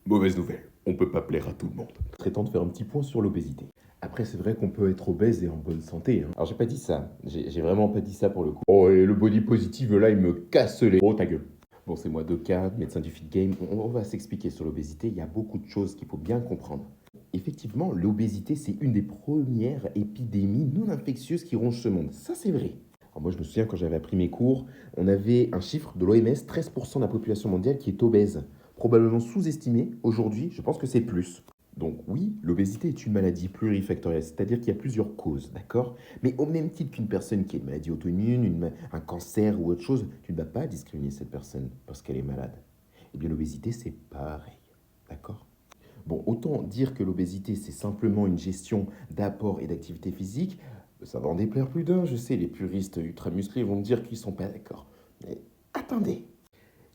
Mauvaise nouvelle, on peut pas plaire à tout le monde. Il serait temps de faire un petit point sur l'obésité. Après, c'est vrai qu'on peut être obèse et en bonne santé, hein. Alors, j'ai pas dit ça. J'ai vraiment pas dit ça pour le coup. Oh, et le body positive, là, il me casse les... Oh, ta gueule. Bon, c'est moi, Doka, médecin du Fit Game. On va s'expliquer sur l'obésité. Il y a beaucoup de choses qu'il faut bien comprendre. Effectivement, l'obésité, c'est une des premières épidémies non infectieuses qui rongent ce monde. Ça, c'est vrai. Alors moi, je me souviens quand j'avais appris mes cours, on avait un chiffre de l'OMS, 13% de la population mondiale qui est obèse. Probablement sous-estimé. Aujourd'hui, je pense que c'est plus. Donc oui, l'obésité est une maladie plurifactorielle, c'est-à-dire qu'il y a plusieurs causes, d'accord? Mais au même titre qu'une personne qui a une maladie auto-immune, un cancer ou autre chose, tu ne vas pas discriminer cette personne parce qu'elle est malade. Eh bien l'obésité, c'est pareil, d'accord? Bon, autant dire que l'obésité, c'est simplement une gestion d'apport et d'activité physique, ça va en déplaire plus d'un, je sais, les puristes ultra musclés vont me dire qu'ils sont pas d'accord. Mais attendez,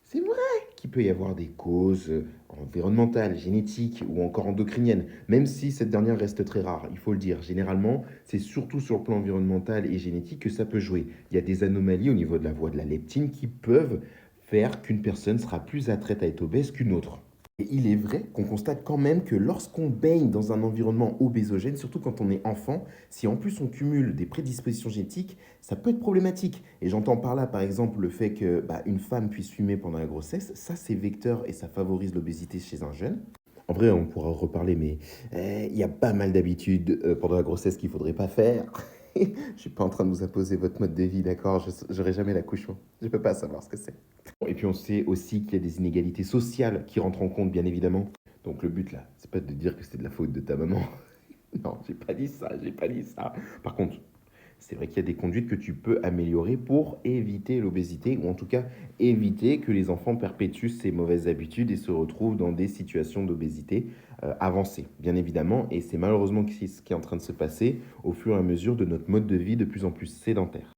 c'est vrai qu'il peut y avoir des causes environnementales, génétiques ou encore endocriniennes, même si cette dernière reste très rare, il faut le dire. Généralement, c'est surtout sur le plan environnemental et génétique que ça peut jouer. Il y a des anomalies au niveau de la voie de la leptine qui peuvent faire qu'une personne sera plus attraite à être obèse qu'une autre. Et il est vrai qu'on constate quand même que lorsqu'on baigne dans un environnement obésogène, surtout quand on est enfant, si en plus on cumule des prédispositions génétiques, ça peut être problématique. Et j'entends par là, par exemple, le fait que une femme puisse fumer pendant la grossesse, ça c'est vecteur et ça favorise l'obésité chez un jeune. En vrai, on pourra en reparler, mais il y a pas mal d'habitudes pendant la grossesse qu'il faudrait pas faire. Je suis pas en train de vous imposer votre mode de vie, d'accord? J'aurai jamais l'accouchement. Je peux pas savoir ce que c'est. Et puis on sait aussi qu'il y a des inégalités sociales qui rentrent en compte, bien évidemment. Donc le but là, c'est pas de dire que c'est de la faute de ta maman. Non, j'ai pas dit ça, j'ai pas dit ça. Par contre, c'est vrai qu'il y a des conduites que tu peux améliorer pour éviter l'obésité, ou en tout cas éviter que les enfants perpétuent ces mauvaises habitudes et se retrouvent dans des situations d'obésité avancée, bien évidemment. Et c'est malheureusement ce qui est en train de se passer au fur et à mesure de notre mode de vie de plus en plus sédentaire.